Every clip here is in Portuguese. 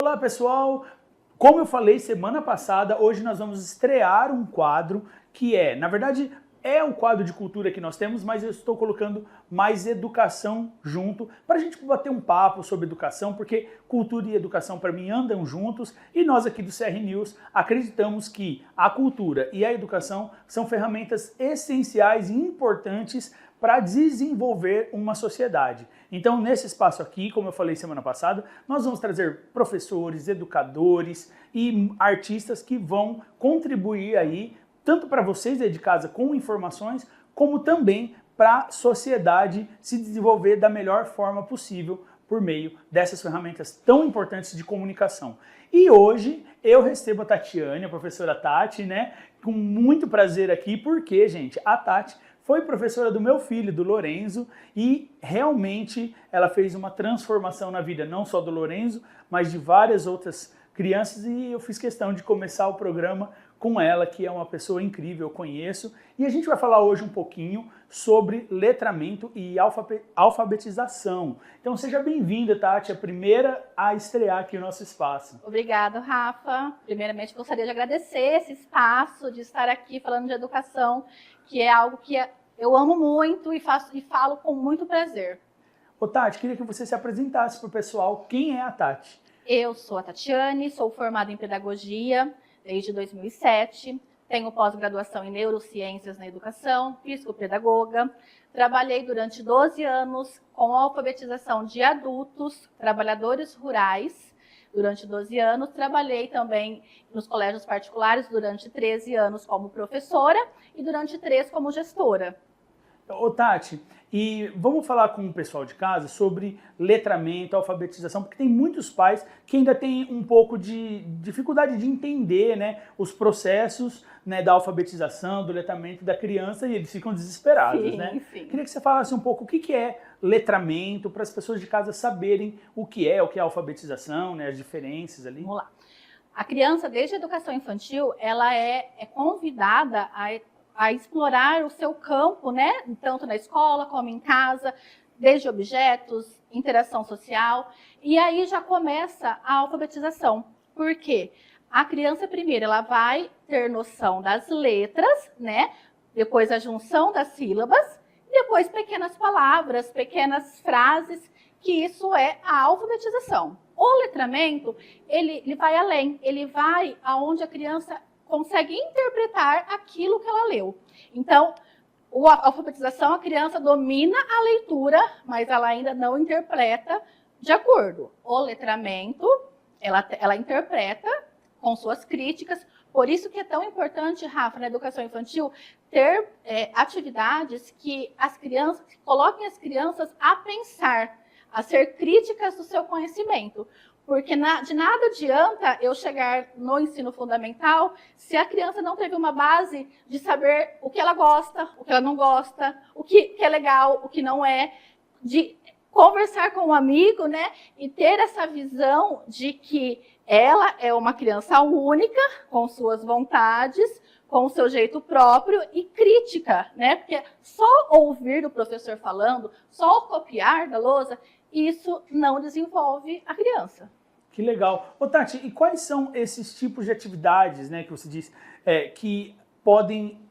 Olá, pessoal! Como eu falei semana passada, hoje nós vamos estrear um quadro que na verdade, é o quadro de cultura que nós temos, mas eu estou colocando mais educação junto, para a gente bater um papo sobre educação, porque cultura e educação para mim andam juntos, e nós aqui do CR News acreditamos que a cultura e a educação são ferramentas essenciais e importantes para desenvolver uma sociedade. Então, nesse espaço aqui, como eu falei semana passada, nós vamos trazer professores, educadores e artistas que vão contribuir aí, tanto para vocês aí de casa com informações, como também para a sociedade se desenvolver da melhor forma possível por meio dessas ferramentas tão importantes de comunicação. E hoje eu recebo a Tatiane, a professora Tati, né, com muito prazer aqui, porque, gente, a Tati foi professora do meu filho, do Lorenzo, e realmente ela fez uma transformação na vida, não só do Lorenzo, mas de várias outras crianças, e eu fiz questão de começar o programa com ela, que é uma pessoa incrível, eu conheço, e a gente vai falar hoje um pouquinho sobre letramento e alfabetização. Então seja bem-vinda, Tati, a primeira a estrear aqui o nosso espaço. Obrigada, Rafa. Primeiramente, gostaria de agradecer esse espaço, de estar aqui falando de educação, que é algo que eu amo muito e falo com muito prazer. Ô Tati, queria que você se apresentasse para o pessoal. Quem é a Tati? Eu sou a Tatiane, sou formada em pedagogia desde 2007, tenho pós-graduação em neurociências na educação, psicopedagoga, trabalhei durante 12 anos com a alfabetização de adultos, trabalhadores rurais, durante 12 anos, trabalhei também nos colégios particulares durante 13 anos como professora e durante 3 como gestora. Ô Tati, e vamos falar com o pessoal de casa sobre letramento, alfabetização, porque tem muitos pais que ainda têm um pouco de dificuldade de entender, né, os processos, né, da alfabetização, do letramento da criança, e eles ficam desesperados, sim, né? Sim. Queria que você falasse um pouco o que é letramento, para as pessoas de casa saberem o que é alfabetização, né, as diferenças ali. Vamos lá. A criança, desde a educação infantil, ela é convidada a explorar o seu campo, né? Tanto na escola como em casa, desde objetos, interação social. E aí já começa a alfabetização. Por quê? A criança, primeiro, ela vai ter noção das letras, né? Depois a junção das sílabas, depois pequenas palavras, pequenas frases, que isso é a alfabetização. O letramento, ele vai além, ele vai aonde a criança consegue interpretar aquilo que ela leu. Então, a alfabetização, a criança domina a leitura, mas ela ainda não interpreta de acordo. O letramento, ela interpreta com suas críticas. Por isso que é tão importante, Rafa, na educação infantil, ter atividades que coloquem as crianças a pensar, a ser críticas do seu conhecimento. Porque de nada adianta eu chegar no ensino fundamental se a criança não teve uma base de saber o que ela gosta, o que ela não gosta, o que é legal, o que não é, de conversar com um amigo, né, e ter essa visão de que ela é uma criança única, com suas vontades, com o seu jeito próprio e crítica, né, porque só ouvir o professor falando, só copiar da lousa, isso não desenvolve a criança. Que legal. Ô Tati, e quais são esses tipos de atividades, né, que você diz, que podem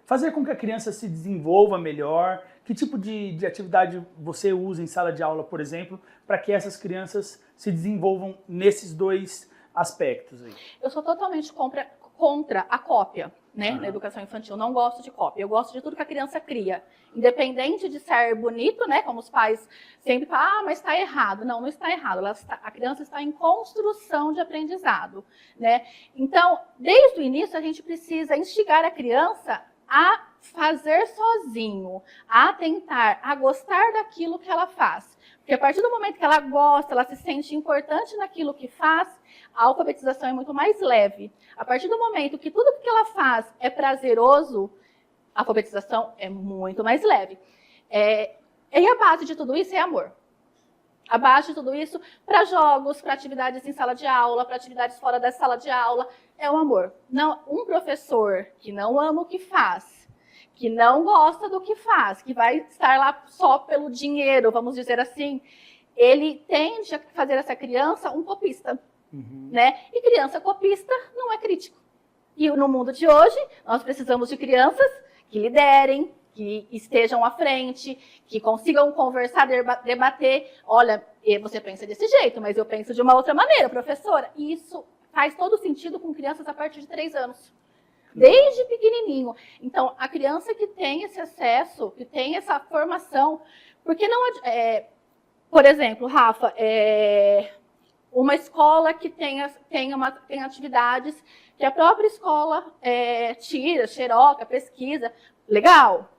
fazer com que a criança se desenvolva melhor? Que tipo de atividade você usa em sala de aula, por exemplo, para que essas crianças se desenvolvam nesses dois aspectos aí? Eu sou totalmente contra a cópia, né, na educação infantil. Não gosto de cópia. Eu gosto de tudo que a criança cria. Independente de ser bonito, né, como os pais sempre falam, mas está errado. Não, não está errado. A criança está em construção de aprendizado, né? Então, desde o início, a gente precisa instigar a criança a fazer sozinho, a tentar, a gostar daquilo que ela faz. Porque a partir do momento que ela gosta, ela se sente importante naquilo que faz, a alfabetização é muito mais leve. A partir do momento que tudo que ela faz é prazeroso, a alfabetização é muito mais leve. E a base de tudo isso é amor. A base de tudo isso, para jogos, para atividades em sala de aula, para atividades fora da sala de aula, é o amor. Não, um professor que não ama o que faz, que não gosta do que faz, que vai estar lá só pelo dinheiro, vamos dizer assim, ele tende a fazer essa criança um copista, né? E criança copista não é crítico. E no mundo de hoje, nós precisamos de crianças que liderem, que estejam à frente, que consigam conversar, debater. Olha, você pensa desse jeito, mas eu penso de uma outra maneira, professora. E isso faz todo sentido com crianças a partir de 3 anos. Desde pequenininho. Então, a criança que tem esse acesso, que tem essa formação, porque não... por exemplo, Rafa, uma escola que tem atividades que a própria escola tira, xeroca, pesquisa, legal.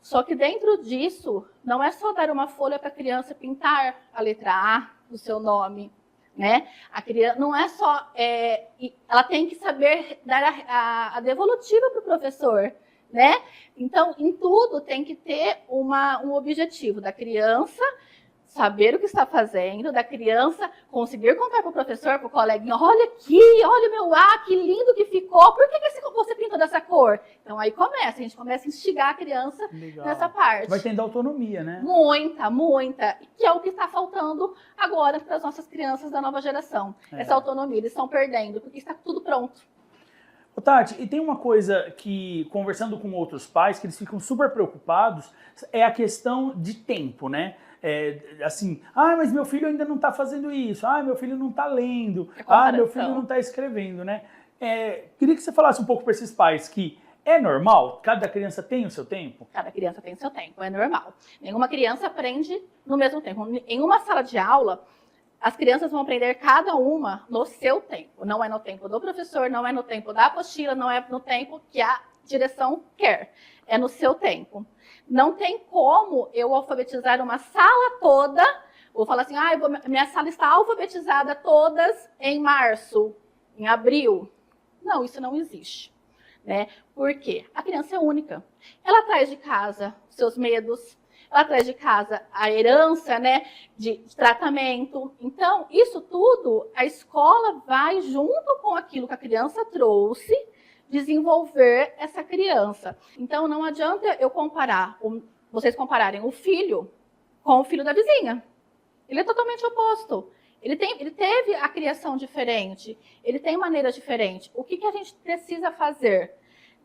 Só que dentro disso, não é só dar uma folha para a criança pintar a letra A do seu nome, né? A criança não é só... ela tem que saber dar a devolutiva para o professor, né? Então, em tudo tem que ter um objetivo da criança saber o que está fazendo, da criança conseguir contar para o professor, para o coleguinha, olha aqui, olha o meu A, que lindo que ficou, por que você pintou dessa cor? Então aí a gente começa a instigar a criança nessa parte. Vai tendo autonomia, né? Muita, muita, que é o que está faltando agora para as nossas crianças da nova geração. Essa autonomia, eles estão perdendo, porque está tudo pronto. Ô, Tati, e tem uma coisa que, conversando com outros pais, que eles ficam super preocupados, é a questão de tempo, né? Assim, mas meu filho ainda não está fazendo isso, meu filho não está lendo, meu filho não está escrevendo, né? Queria que você falasse um pouco para esses pais que é normal, cada criança tem o seu tempo? Cada criança tem o seu tempo, é normal. Nenhuma criança aprende no mesmo tempo. Em uma sala de aula, as crianças vão aprender cada uma no seu tempo. Não é no tempo do professor, não é no tempo da apostila, não é no tempo que a direção quer. É no seu tempo. Não tem como eu alfabetizar uma sala toda, ou falar assim, minha sala está alfabetizada todas em março, em abril. Não, isso não existe. Né? Por quê? A criança é única. Ela traz de casa seus medos, ela traz de casa a herança, né, de tratamento. Então, isso tudo, a escola vai junto com aquilo que a criança trouxe, desenvolver essa criança. Então, não adianta eu vocês compararem o filho com o filho da vizinha. Ele é totalmente oposto. Ele teve a criação diferente, ele tem maneiras diferentes. O que a gente precisa fazer?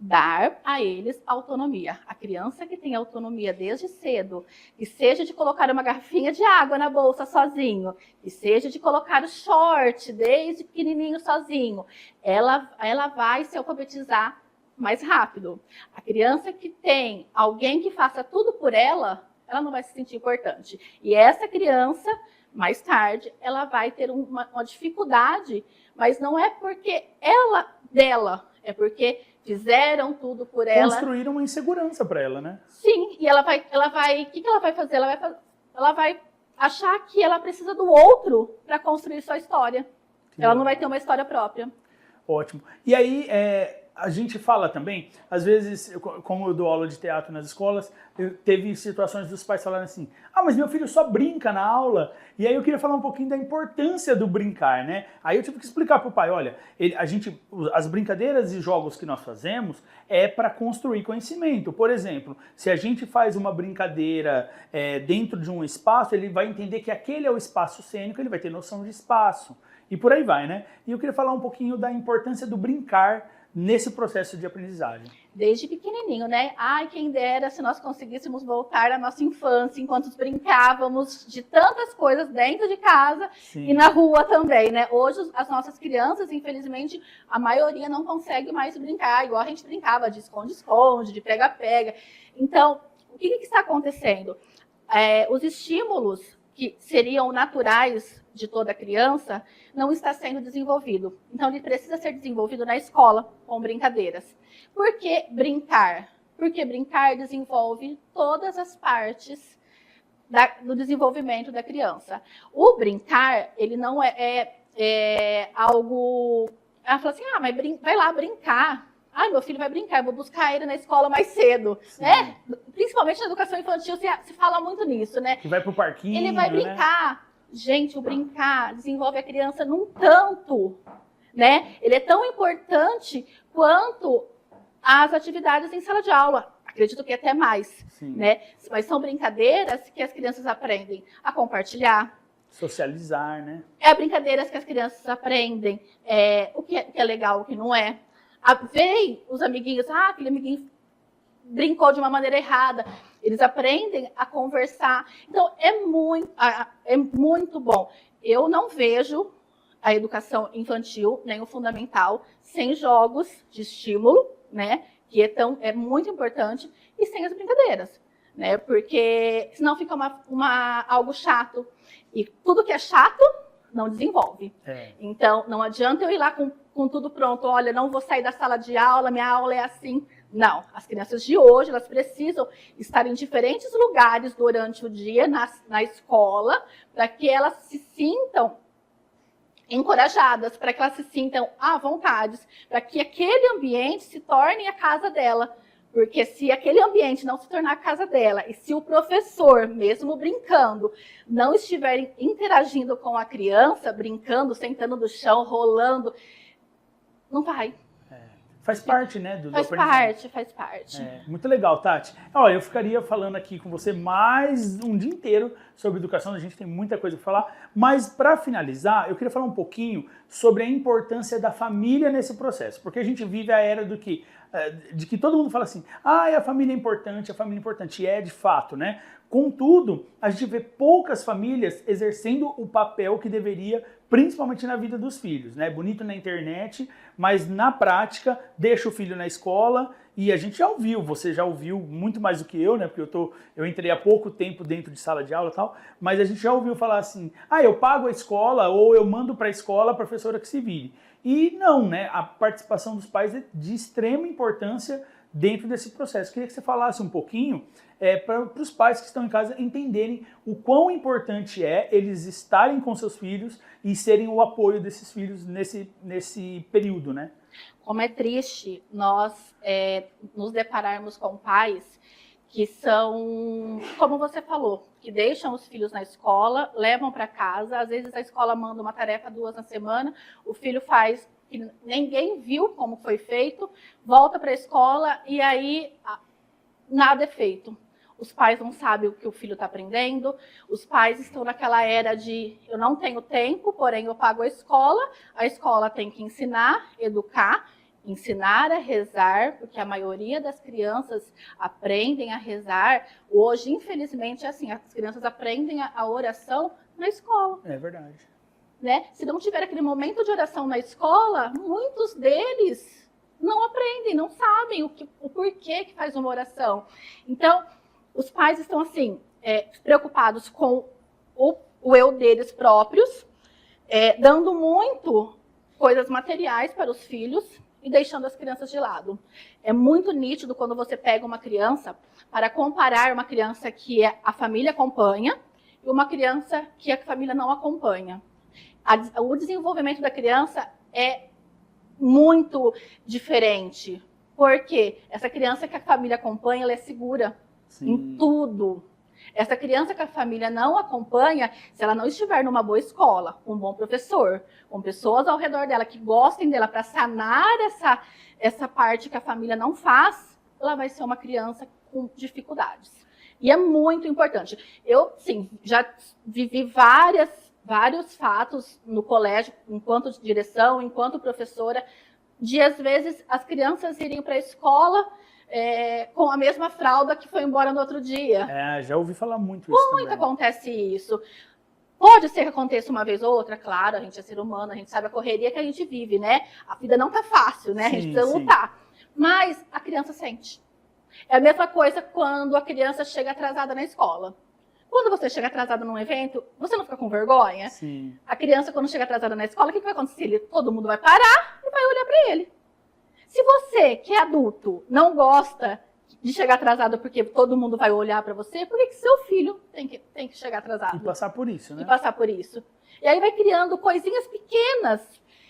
Dar a eles autonomia. A criança que tem autonomia desde cedo, que seja de colocar uma garrafinha de água na bolsa sozinho, que seja de colocar o short desde pequenininho sozinho, ela vai se alfabetizar mais rápido. A criança que tem alguém que faça tudo por ela não vai se sentir importante. E essa criança, mais tarde, ela vai ter uma dificuldade, mas não é porque é porque fizeram tudo por ela. Construíram uma insegurança para ela, né? Sim, e o que ela vai fazer? Ela vai achar que ela precisa do outro para construir sua história. Ela não vai ter uma história própria. Ótimo. E aí, a gente fala também, às vezes, como eu dou aula de teatro nas escolas, teve situações dos pais falarem assim, mas meu filho só brinca na aula. E aí eu queria falar um pouquinho da importância do brincar, né? Aí eu tive que explicar para o pai, olha, as brincadeiras e jogos que nós fazemos é para construir conhecimento. Por exemplo, se a gente faz uma brincadeira dentro de um espaço, ele vai entender que aquele é o espaço cênico, ele vai ter noção de espaço. E por aí vai, né? E eu queria falar um pouquinho da importância do brincar nesse processo de aprendizagem. Desde pequenininho, né? Quem dera se nós conseguíssemos voltar à nossa infância, enquanto brincávamos de tantas coisas dentro de casa. Sim. E na rua também, né? Hoje, as nossas crianças, infelizmente, a maioria não consegue mais brincar, igual a gente brincava de esconde-esconde, de pega-pega. Então, o que está acontecendo? Os estímulos que seriam naturais de toda criança não está sendo desenvolvido. Então, ele precisa ser desenvolvido na escola, com brincadeiras. Por que brincar? Porque brincar desenvolve todas as partes do desenvolvimento da criança. O brincar, ele não é algo... Ela fala assim, mas vai lá brincar. Meu filho vai brincar, eu vou buscar ele na escola mais cedo, né? Principalmente na educação infantil se fala muito nisso, né? Que vai pro parquinho, ele vai brincar. Né? Gente, o brincar desenvolve a criança num tanto, né? Ele é tão importante quanto as atividades em sala de aula. Acredito que até mais, né? Mas são brincadeiras que as crianças aprendem a compartilhar, Socializar, né? Brincadeiras que as crianças aprendem, o que é legal, o que não é. Vem os amiguinhos, aquele amiguinho brincou de uma maneira errada. Eles aprendem a conversar. Então, é muito bom. Eu não vejo a educação infantil, nem o fundamental, sem jogos de estímulo, né? Que é muito importante, e sem as brincadeiras, né? Porque senão fica algo chato. E tudo que é chato não desenvolve. Então, não adianta eu ir lá com tudo pronto. Olha, não vou sair da sala de aula, minha aula é assim. Não, as crianças de hoje, elas precisam estar em diferentes lugares durante o dia na escola, para que elas se sintam encorajadas, para que elas se sintam à vontade, para que aquele ambiente se torne a casa dela. Porque se aquele ambiente não se tornar a casa dela, e se o professor, mesmo brincando, não estiver interagindo com a criança, brincando, sentando no chão, rolando, não vai. Faz parte, né? Faz parte. Muito legal, Tati. Olha, eu ficaria falando aqui com você mais um dia inteiro sobre educação, a gente tem muita coisa para falar, mas para finalizar, eu queria falar um pouquinho sobre a importância da família nesse processo, porque a gente vive a era de que todo mundo fala assim, a família é importante, e é de fato, né? Contudo, a gente vê poucas famílias exercendo o papel que deveria, principalmente na vida dos filhos, né? Bonito na internet, mas na prática, deixa o filho na escola, e a gente já ouviu, você já ouviu muito mais do que eu, né? Porque eu entrei há pouco tempo dentro de sala de aula e tal, mas a gente já ouviu falar assim, eu pago a escola, ou eu mando para a escola a professora que se vire. E não, né? A participação dos pais é de extrema importância dentro desse processo. Queria que você falasse um pouquinho para os pais que estão em casa entenderem o quão importante é eles estarem com seus filhos e serem o apoio desses filhos nesse período, né? Como é triste nós nos depararmos com pais que são, como você falou, que deixam os filhos na escola, levam para casa, às vezes a escola manda uma tarefa 2 na semana, o filho faz que ninguém viu como foi feito, volta para a escola e aí nada é feito. Os pais não sabem o que o filho está aprendendo, os pais estão naquela era de eu não tenho tempo, porém eu pago a escola tem que ensinar, educar, ensinar a rezar, porque a maioria das crianças aprendem a rezar. Hoje, infelizmente, é assim, as crianças aprendem a oração na escola. É verdade. Né? Se não tiver aquele momento de oração na escola, muitos deles não aprendem, não sabem o porquê que faz uma oração. Então, os pais estão assim, preocupados com o eu deles próprios, dando muito coisas materiais para os filhos e deixando as crianças de lado. É muito nítido quando você pega uma criança para comparar uma criança que a família acompanha e uma criança que a família não acompanha. O desenvolvimento da criança é muito diferente, porque essa criança que a família acompanha, ela é segura. Sim. Em tudo. Essa criança que a família não acompanha, se ela não estiver numa boa escola, com um bom professor, com pessoas ao redor dela que gostem dela para sanar essa parte que a família não faz, ela vai ser uma criança com dificuldades. E é muito importante. Eu, sim, já vivi vários fatos no colégio, enquanto direção, enquanto professora, de às vezes as crianças irem para a escola com a mesma fralda que foi embora no outro dia. Já ouvi falar muito isso também. Muito acontece isso. Pode ser que aconteça uma vez ou outra, claro, a gente é ser humano, a gente sabe a correria que a gente vive, né? A vida não tá fácil, né? A gente precisa lutar. Mas a criança sente. É a mesma coisa quando a criança chega atrasada na escola. Quando você chega atrasada num evento, você não fica com vergonha? Sim. A criança, quando chega atrasada na escola, o que vai acontecer? Todo mundo vai parar e vai olhar para ele. Se você, que é adulto, não gosta de chegar atrasado porque todo mundo vai olhar para você, por que seu filho tem que chegar atrasado? E passar por isso, né? E passar por isso. E aí vai criando coisinhas pequenas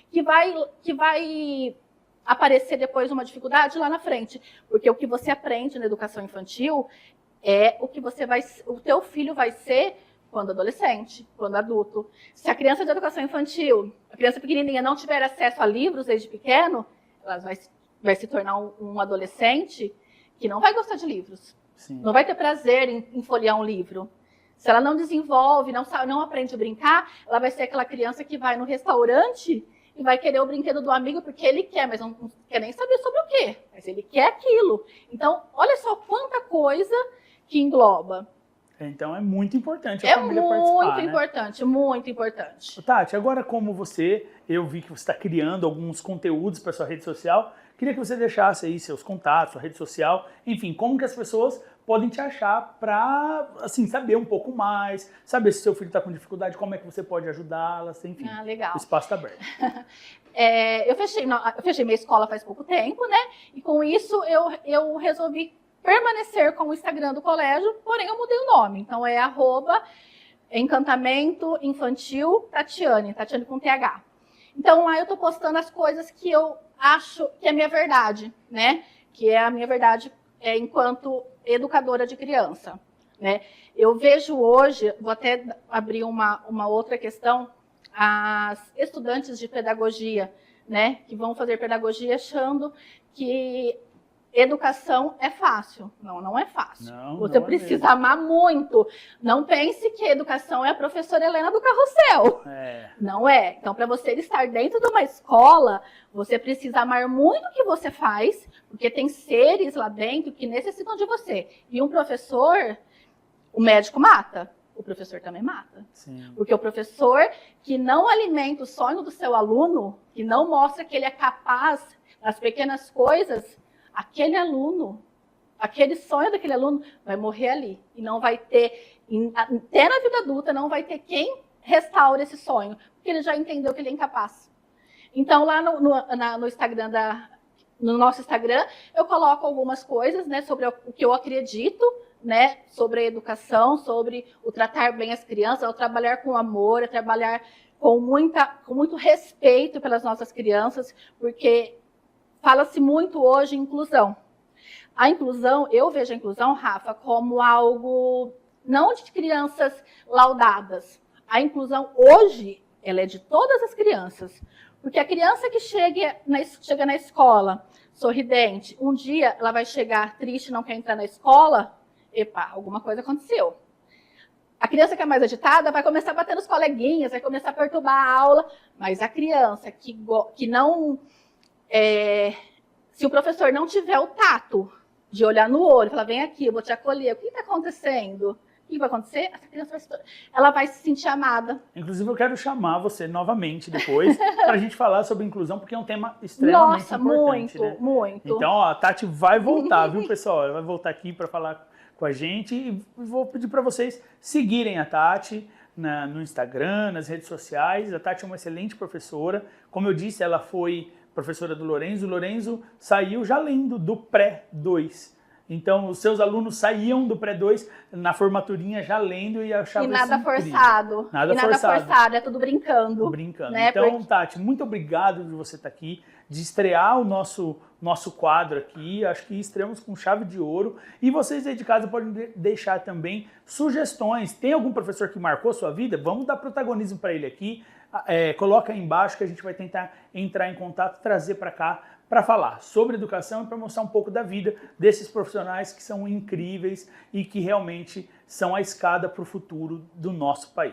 que vai aparecer depois uma dificuldade lá na frente. Porque o que você aprende na educação infantil é o teu filho vai ser quando adolescente, quando adulto. Se a criança de educação infantil, a criança pequenininha, não tiver acesso a livros desde pequeno, ela vai se tornar um adolescente que não vai gostar de livros. Sim. Não vai ter prazer em folhear um livro. Se ela não desenvolve, não aprende a brincar, ela vai ser aquela criança que vai no restaurante e vai querer o brinquedo do amigo porque ele quer, mas não quer nem saber sobre o quê. Mas ele quer aquilo. Então, olha só quanta coisa que engloba. Então é muito importante a família participar, É muito importante, muito importante. Tati, agora como eu vi que você está criando alguns conteúdos para sua rede social, queria que você deixasse aí seus contatos, sua rede social, enfim, como que as pessoas podem te achar para, assim, saber um pouco mais, saber se seu filho está com dificuldade, como é que você pode ajudá-las, enfim. Legal. O espaço está aberto. Eu fechei minha escola faz pouco tempo, né? E com isso eu resolvi permanecer com o Instagram do colégio, porém eu mudei o nome. Então é @Encantamento Infantil Tatiane com TH. Então lá eu tô postando as coisas que eu acho que é minha verdade, né? Que é a minha verdade enquanto educadora de criança, né? Eu vejo hoje, vou até abrir uma outra questão, as estudantes de pedagogia, né? Que vão fazer pedagogia achando que educação é fácil. Não, não é fácil. Você precisa amar muito. Não pense que educação é a professora Helena do Carrossel. Não é. Então, para você estar dentro de uma escola, você precisa amar muito o que você faz, porque tem seres lá dentro que necessitam de você. E um professor, o médico mata, o professor também mata. Sim. Porque o professor que não alimenta o sonho do seu aluno, que não mostra que ele é capaz nas pequenas coisas, aquele aluno, aquele sonho daquele aluno vai morrer ali. E não vai ter, até na vida adulta, não vai ter quem restaure esse sonho, porque ele já entendeu que ele é incapaz. Então, lá no Instagram no nosso Instagram, eu coloco algumas coisas, né, sobre o que eu acredito, né, sobre a educação, sobre o tratar bem as crianças, o trabalhar com amor, o trabalhar com muito respeito pelas nossas crianças, porque fala-se muito hoje em inclusão. A inclusão, eu vejo a inclusão, Rafa, como algo não de crianças laudadas. A inclusão hoje, ela é de todas as crianças. Porque a criança que chega na escola sorridente, um dia ela vai chegar triste, não quer entrar na escola, epa, alguma coisa aconteceu. A criança que é mais agitada vai começar a bater nos coleguinhas, vai começar a perturbar a aula, mas a criança que não... se o professor não tiver o tato de olhar no olho, falar, vem aqui, eu vou te acolher, o que está acontecendo? O que vai acontecer? Essa criança ela vai se sentir amada. Inclusive, eu quero chamar você novamente depois para a gente falar sobre inclusão, porque é um tema extremamente importante. Nossa, muito. Então, ó, a Tati vai voltar, viu, pessoal? Ela vai voltar aqui para falar com a gente e vou pedir para vocês seguirem a Tati no Instagram, nas redes sociais. A Tati é uma excelente professora. Como eu disse, ela foi professora do Lorenzo. O Lorenzo saiu já lendo do pré-2. Então, os seus alunos saíam do pré-2 na formaturinha já lendo e achavam isso nada forçado. Nada forçado, é tudo brincando. Né? Então, Tati, muito obrigado de você estar aqui, de estrear o nosso quadro aqui. Acho que estreamos com chave de ouro. E vocês aí de casa podem deixar também sugestões. Tem algum professor que marcou a sua vida? Vamos dar protagonismo para ele aqui. Coloca aí embaixo que a gente vai tentar entrar em contato, trazer para cá para falar sobre educação e para mostrar um pouco da vida desses profissionais que são incríveis e que realmente são a escada para o futuro do nosso país.